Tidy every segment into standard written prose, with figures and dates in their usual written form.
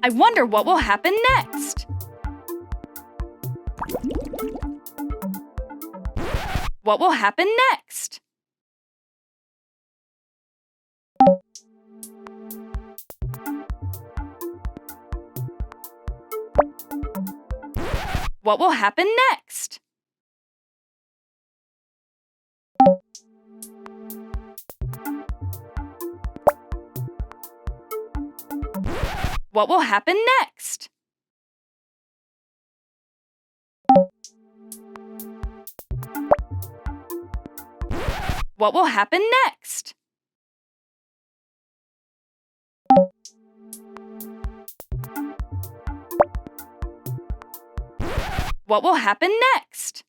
I wonder what will happen next. What will happen next? What will happen next? What will happen next? What will happen next? What will happen next?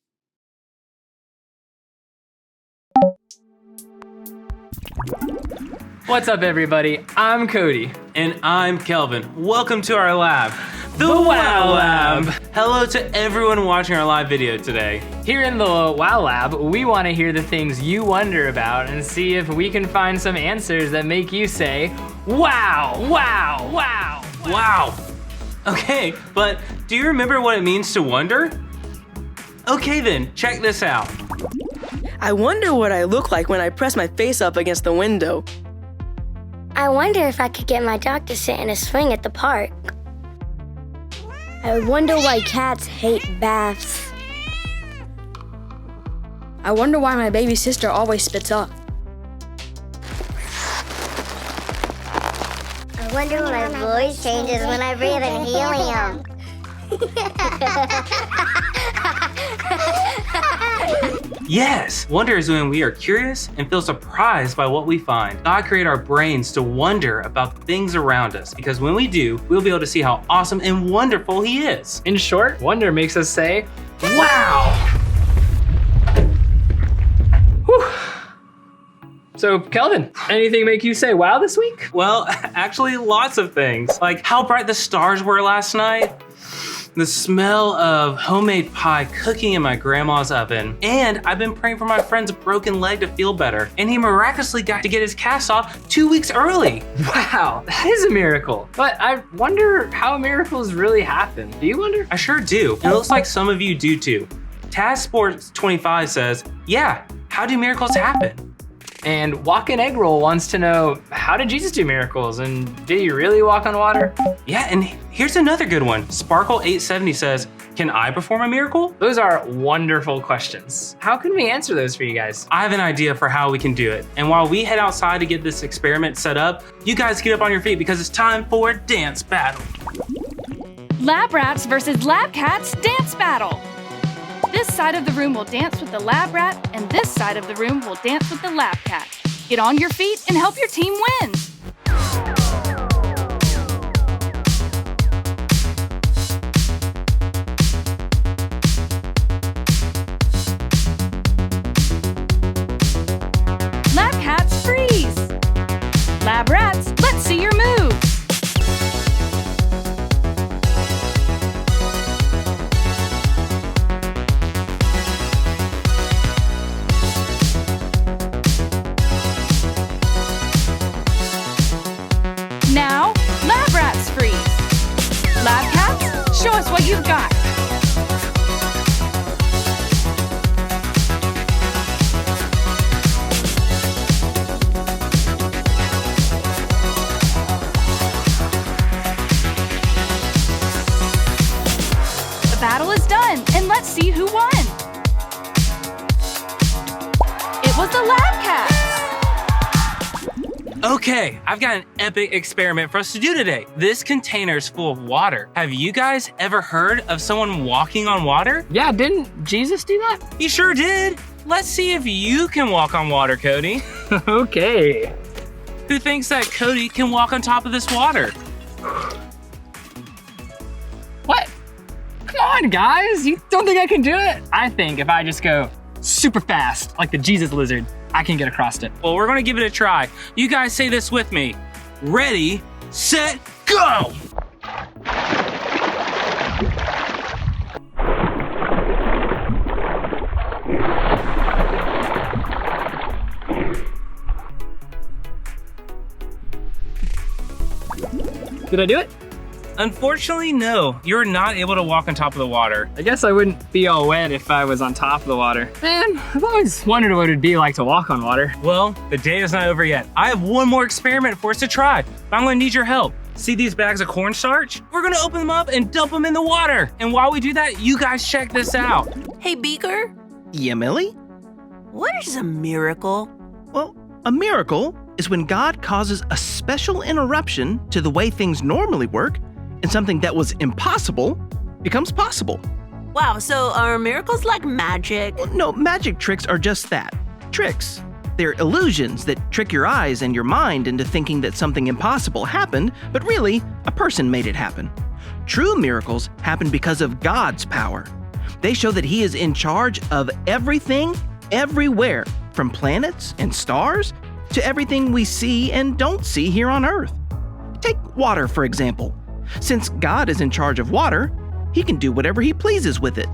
What's up, everybody? I'm Cody. And I'm Kelvin. Welcome to our lab, the Wow Lab. Hello to everyone watching our live video today. Here in the Wow Lab, we want to hear the things you wonder about and see if we can find some answers that make you say, wow, wow, wow, Wow. Okay, but do you remember what it means to wonder? Okay then, check this out. I wonder what I look like when I press my face up against the window. I wonder if I could get my dog to sit in a swing at the park. I wonder why cats hate baths. I wonder why my baby sister always spits up. I wonder when my voice changes when I breathe in helium. Yes, wonder is when we are curious and feel surprised by what we find. God created our brains to wonder about the things around us because when we do, we'll be able to see how awesome and wonderful He is. In short, wonder makes us say, wow! Whew. So, Kelvin, anything make you say wow this week? Well, actually lots of things. Like how bright the stars were last night, the smell of homemade pie cooking in my grandma's oven, and I've been praying for my friend's broken leg to feel better, and he miraculously got to get his cast off 2 weeks early. Wow, that is a miracle. But I wonder how miracles really happen. Do you wonder? I sure do, and it looks like some of you do too. Taz Sports 25 says, yeah, how do miracles happen? And Walkin' Egg Roll wants to know, how did Jesus do miracles? And did he really walk on water? Yeah, and here's another good one. Sparkle 870 says, can I perform a miracle? Those are wonderful questions. How can we answer those for you guys? I have an idea for how we can do it. And while we head outside to get this experiment set up, you guys get up on your feet because it's time for dance battle. Lab rats versus lab cats dance battle. This side of the room will dance with the lab rat, and this side of the room will dance with the lab cat. Get on your feet and help your team win. Lab cats freeze. Lab rats, let's see your moves. Now, lab rats freeze. Lab cats, show us what you've got. The battle is done, and let's see who won. It was the lab cats. Okay, I've got an epic experiment for us to do today. This container is full of water. Have you guys ever heard of someone walking on water? Yeah, didn't Jesus do that? He sure did. Let's see if you can walk on water, Cody. Okay. Who thinks that Cody can walk on top of this water? What? Come on, guys. You don't think I can do it? I think if I just go super fast, like the Jesus lizard, I can get across it. Well, we're gonna give it a try. You guys say this with me. Ready, set, go! Did I do it? Unfortunately, no. You're not able to walk on top of the water. I guess I wouldn't be all wet if I was on top of the water. Man, I've always wondered what it'd be like to walk on water. Well, the day is not over yet. I have one more experiment for us to try, but I'm gonna need your help. See these bags of cornstarch? We're gonna open them up and dump them in the water. And while we do that, you guys check this out. Hey, Beaker, Yeah, Millie? what is a miracle? Well, a miracle is when God causes a special interruption to the way things normally work, and something that was impossible becomes possible. Wow, so are miracles like magic? No, magic tricks are just that, tricks. They're illusions that trick your eyes and your mind into thinking that something impossible happened, but really, a person made it happen. True miracles happen because of God's power. They show that He is in charge of everything, everywhere, from planets and stars to everything we see and don't see here on Earth. Take water, for example. Since God is in charge of water, He can do whatever He pleases with it.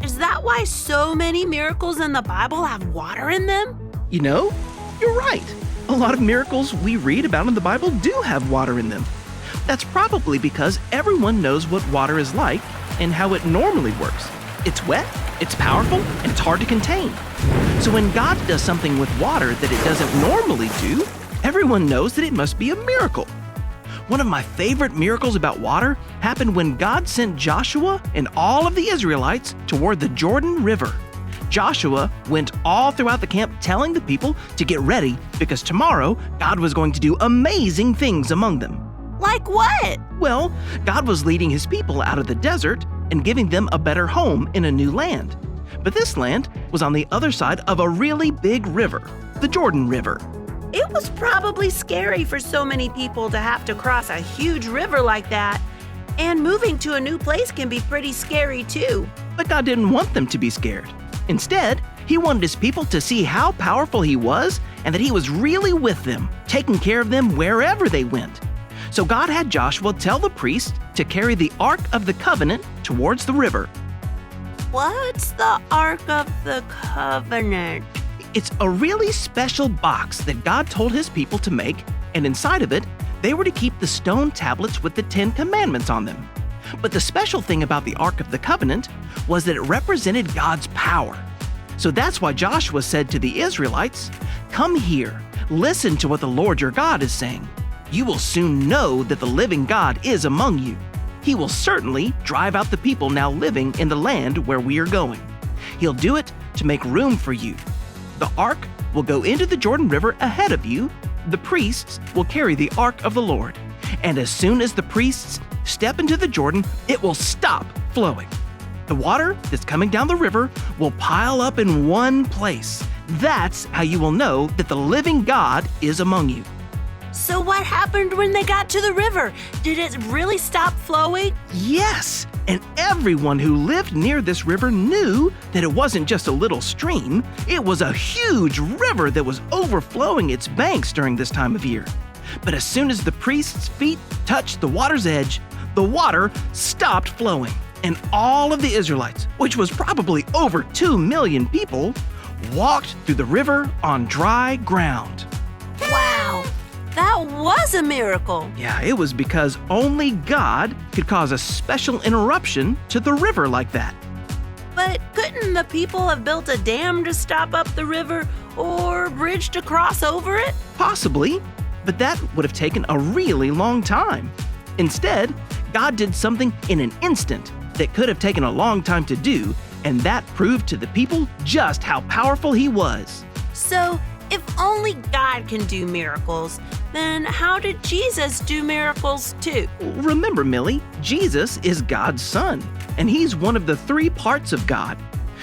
Is that why so many miracles in the Bible have water in them? You know, you're right. A lot of miracles we read about in the Bible do have water in them. That's probably because everyone knows what water is like and how it normally works. It's wet, it's powerful, and it's hard to contain. So when God does something with water that it doesn't normally do, everyone knows that it must be a miracle. One of my favorite miracles about water happened when God sent Joshua and all of the Israelites toward the Jordan River. Joshua went all throughout the camp telling the people to get ready because tomorrow God was going to do amazing things among them. Like what? Well, God was leading His people out of the desert and giving them a better home in a new land. But this land was on the other side of a really big river, the Jordan River. It was probably scary for so many people to have to cross a huge river like that. And moving to a new place can be pretty scary too. But God didn't want them to be scared. Instead, He wanted His people to see how powerful He was and that He was really with them, taking care of them wherever they went. So God had Joshua tell the priests to carry the Ark of the Covenant towards the river. What's the Ark of the Covenant? It's a really special box that God told His people to make, and inside of it, they were to keep the stone tablets with the 10 Commandments on them. But the special thing about the Ark of the Covenant was that it represented God's power. So that's why Joshua said to the Israelites, "Come here, listen to what the Lord your God is saying. You will soon know that the living God is among you. He will certainly drive out the people now living in the land where we are going. He'll do it to make room for you. The ark will go into the Jordan River ahead of you. The priests will carry the ark of the Lord. And as soon as the priests step into the Jordan, it will stop flowing. The water that's coming down the river will pile up in one place. That's how you will know that the living God is among you." So what happened when they got to the river? Did it really stop flowing? Yes, and everyone who lived near this river knew that it wasn't just a little stream. It was a huge river that was overflowing its banks during this time of year. But as soon as the priest's feet touched the water's edge, the water stopped flowing, and all of the Israelites, which was probably over 2 million people, walked through the river on dry ground. Wow, that was a miracle. Yeah, it was because only God could cause a special interruption to the river like that. But couldn't the people have built a dam to stop up the river or a bridge to cross over it? Possibly, but that would have taken a really long time. Instead, God did something in an instant that could have taken a long time to do, and that proved to the people just how powerful He was. So, if only God can do miracles, then how did Jesus do miracles too? Remember, Millie, Jesus is God's Son, and He's one of the 3 parts of God.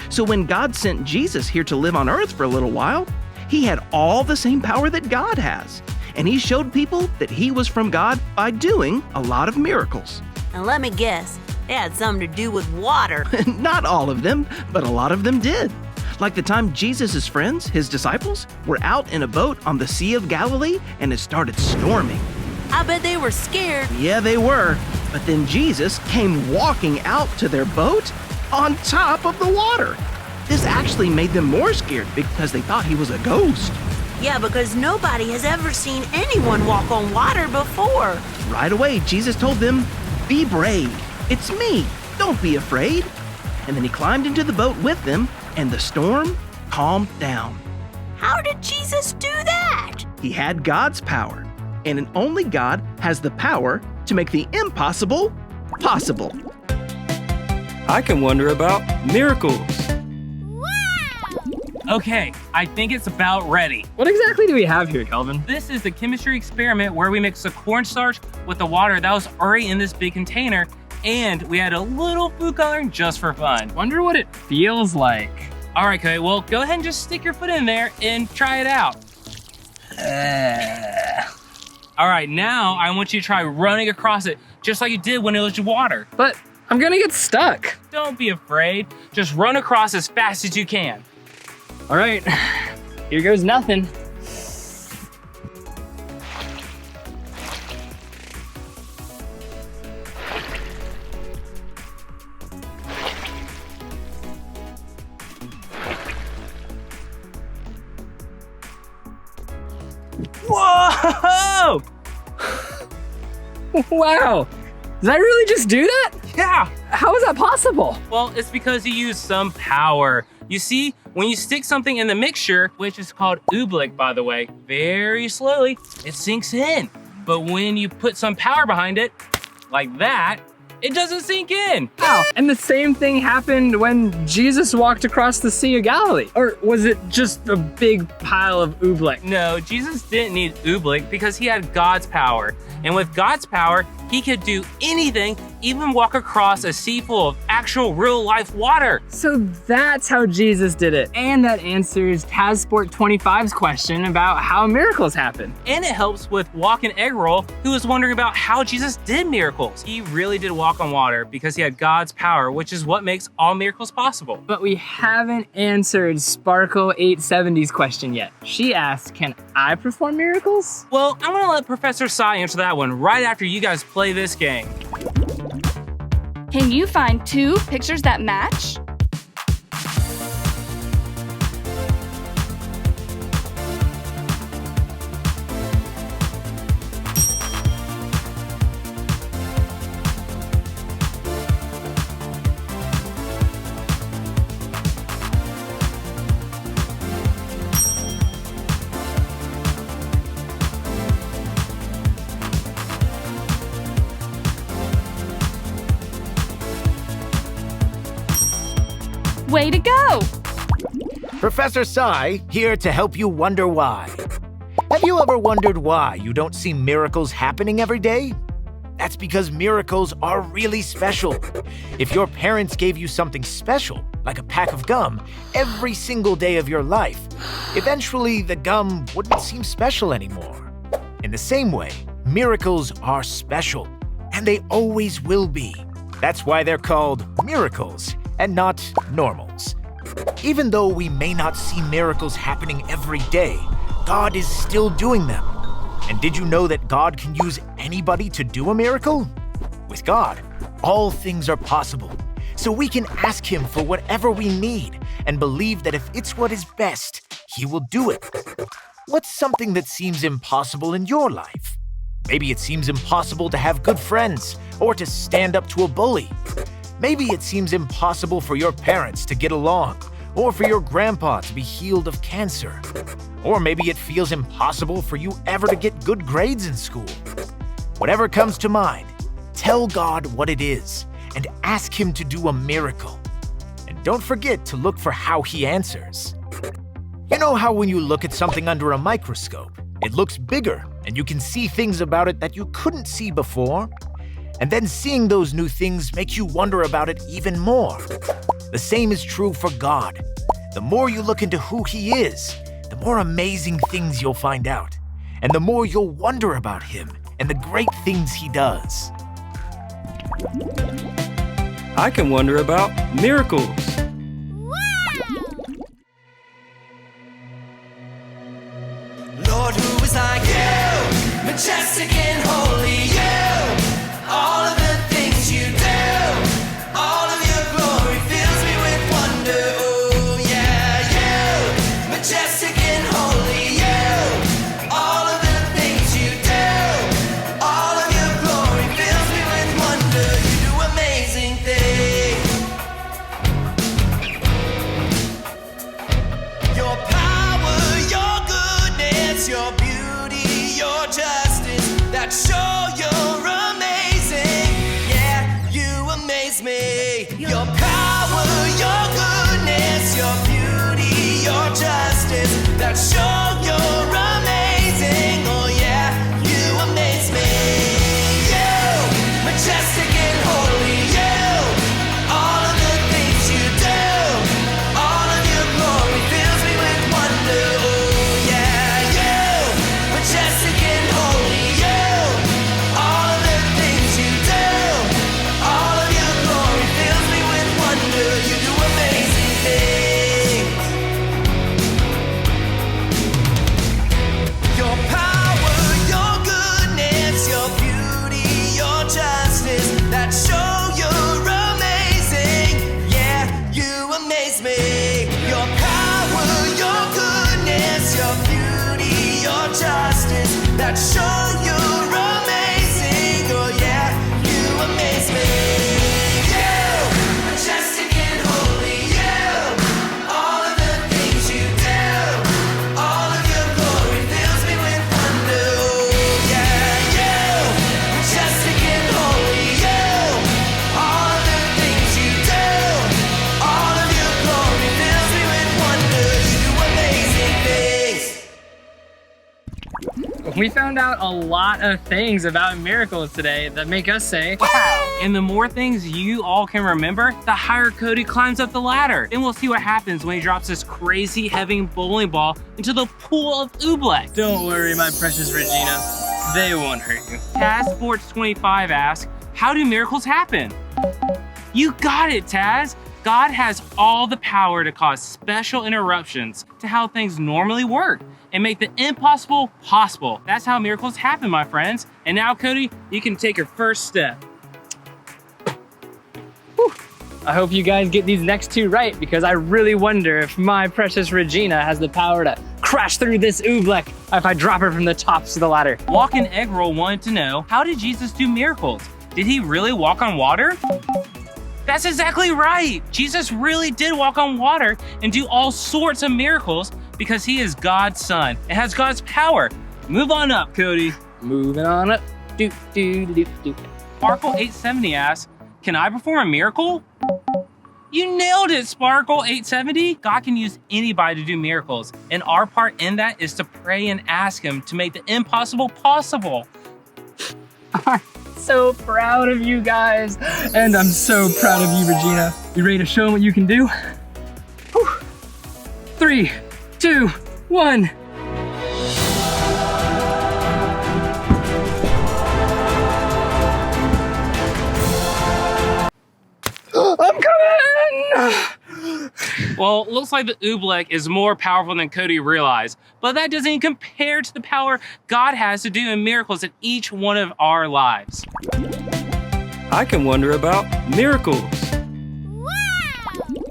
So when God sent Jesus here to live on earth for a little while, He had all the same power that God has, and He showed people that He was from God by doing a lot of miracles. And let me guess, it had something to do with water. Not all of them, but a lot of them did. Like the time Jesus' friends, His disciples, were out in a boat on the Sea of Galilee and it started storming. I bet they were scared. Yeah, they were. But then Jesus came walking out to their boat on top of the water. This actually made them more scared because they thought He was a ghost. Yeah, because nobody has ever seen anyone walk on water before. Right away, Jesus told them, Be brave. It's me. Don't be afraid. And then he climbed into the boat with them, and the storm calmed down. How did Jesus do that? He had God's power, and only God has the power to make the impossible possible. I can wonder about miracles. Okay, I think it's about ready. What exactly do we have here, Kelvin? This is the chemistry experiment where we mix the cornstarch with the water that was already in this big container, and we add a little food coloring just for fun. Wonder what it feels like. All right, Cody, well, go ahead and just stick your foot in there and try it out. All right, now I want you to try running across it just like you did when it was water. But I'm gonna get stuck. Don't be afraid. Just run across as fast as you can. All right, here goes nothing. Whoa! Wow, did I really just do that? Yeah. How is that possible? Well, it's because you use some power. You see, when you stick something in the mixture, which is called oobleck, by the way, very slowly, it sinks in. But when you put some power behind it, like that, it doesn't sink in. Wow, and the same thing happened when Jesus walked across the Sea of Galilee. Or was it just a big pile of oobleck? No, Jesus didn't need oobleck because he had God's power. And with God's power, he could do anything, even walk across a sea full of actual real life water. So that's how Jesus did it. And that answers TazSport 25's question about how miracles happen. And it helps with Walk and Egg Roll, who was wondering about how Jesus did miracles. He really did walk on water because he had God's power, which is what makes all miracles possible. But we haven't answered Sparkle 870's question yet. She asked, can I perform miracles? Well, I'm gonna let Professor Sai answer that one right after you guys play this game. Can you find two pictures that match? Way to go! Professor Sai, here to help you wonder why. Have you ever wondered why you don't see miracles happening every day? That's because miracles are really special. If your parents gave you something special, like a pack of gum, every single day of your life, eventually the gum wouldn't seem special anymore. In the same way, miracles are special, and they always will be. That's why they're called miracles and not normals. Even though we may not see miracles happening every day, God is still doing them. And did you know that God can use anybody to do a miracle? With God, all things are possible. So we can ask Him for whatever we need and believe that if it's what is best, He will do it. What's something that seems impossible in your life? Maybe it seems impossible to have good friends or to stand up to a bully. Maybe it seems impossible for your parents to get along, or for your grandpa to be healed of cancer. Or maybe it feels impossible for you ever to get good grades in school. Whatever comes to mind, tell God what it is and ask Him to do a miracle. And don't forget to look for how He answers. You know how when you look at something under a microscope, it looks bigger and you can see things about it that you couldn't see before? And then seeing those new things make you wonder about it even more. The same is true for God. The more you look into who He is, the more amazing things you'll find out, and the more you'll wonder about Him and the great things He does. I can wonder about miracles. Lord, who is like you? Majestic and holy you. All of the things you do, all of your glory fills me with wonder. Oh yeah, you, majestic and holy you. All of the things you do, all of your glory fills me with wonder. Your power, your goodness, your beauty, your justice that show you're amazing. Oh yeah, you amaze me. You, majestic and holy, you, all of the things you do, all of your glory fills me with wonder. Oh yeah, you, majestic and holy, you, all of the things you do, all of your glory fills me with wonder. You do amazing things. Your power, your goodness, your beauty, your justice that show you're amazing. Yeah, you amaze me. Your power, your goodness, your beauty, your justice that show you're amazing. Oh yeah, you amaze me. You, majestic and holy, you, all of the things you do, all of your glory fills me with wonder. Oh yeah, you, majestic and holy, you, all of the things you do, all of your glory fills me with wonder. You do amazing things. We found out a lot of things about miracles today that make us say, Wow! And the more things you all can remember, the higher Cody climbs up the ladder. Then we'll see what happens when he drops this crazy heavy bowling ball into the pool of oobleck. don't worry, my precious Regina. They won't hurt you. Taz Sports 25 asks, how do miracles happen? You got it, Taz. God has all the power to cause special interruptions to how things normally work and make the impossible possible. That's how miracles happen, my friends. And now, Cody, you can take your first step. I hope you guys get these next two right because I really wonder if my precious Regina has the power to crash through this oobleck if I drop her from the tops of the ladder. Walk-in Egg Roll wanted to know, how did Jesus do miracles? Did he really walk on water? That's exactly right. Jesus really did walk on water and do all sorts of miracles because he is God's son and has God's power. Move on up, Cody. Moving on up. Do, do, do, do. Sparkle 870 asks, can I perform a miracle? You nailed it, Sparkle 870. God can use anybody to do miracles, and our part in that is to pray and ask him to make the impossible possible. I'm so proud of you guys, and I'm so proud of you, Regina. You ready to show them what you can do? Whew. 3, 2, 1. I'm coming! Well, looks like the oobleck is more powerful than Cody realized, but that doesn't even compare to the power God has to do in miracles in each one of our lives. I can wonder about miracles.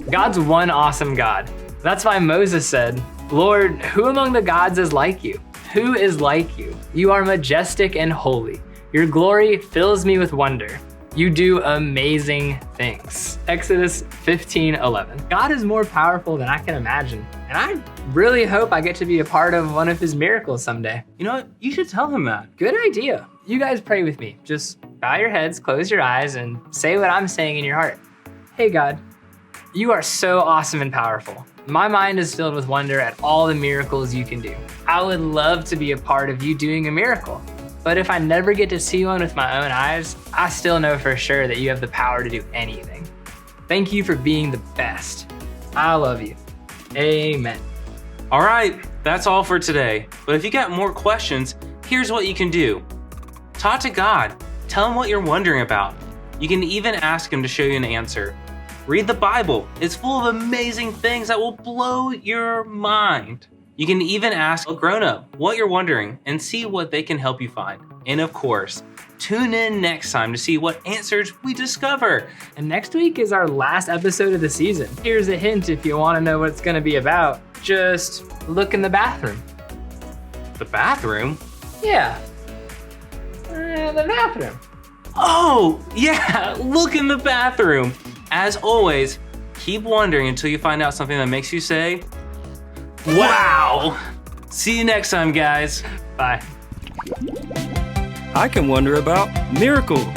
God's one awesome God. That's why Moses said, Lord, who among the gods is like you? Who is like you? You are majestic and holy. Your glory fills me with wonder. You do amazing things. Exodus 15:11. God is more powerful than I can imagine, and I really hope I get to be a part of one of his miracles someday. You know what? You should tell him that. Good idea. You guys pray with me. Just bow your heads, close your eyes, and say what I'm saying in your heart. Hey God, you are so awesome and powerful. My mind is filled with wonder at all the miracles you can do. I would love to be a part of you doing a miracle. But if I never get to see one with my own eyes, I still know for sure that you have the power to do anything. Thank you for being the best. I love you. Amen. All right, that's all for today. But if you got more questions, here's what you can do. Talk to God. Tell him what you're wondering about. You can even ask him to show you an answer. Read the Bible. It's full of amazing things that will blow your mind. You can even ask a grown-up what you're wondering and see what they can help you find. And of course, tune in next time to see what answers we discover. And next week is our last episode of the season. Here's a hint if you want to know what it's going to be about. Just look in the bathroom. The bathroom? Yeah. The bathroom. Oh, yeah, look in the bathroom. As always, keep wondering until you find out something that makes you say, wow! See you next time, guys. Bye. I can wonder about miracles.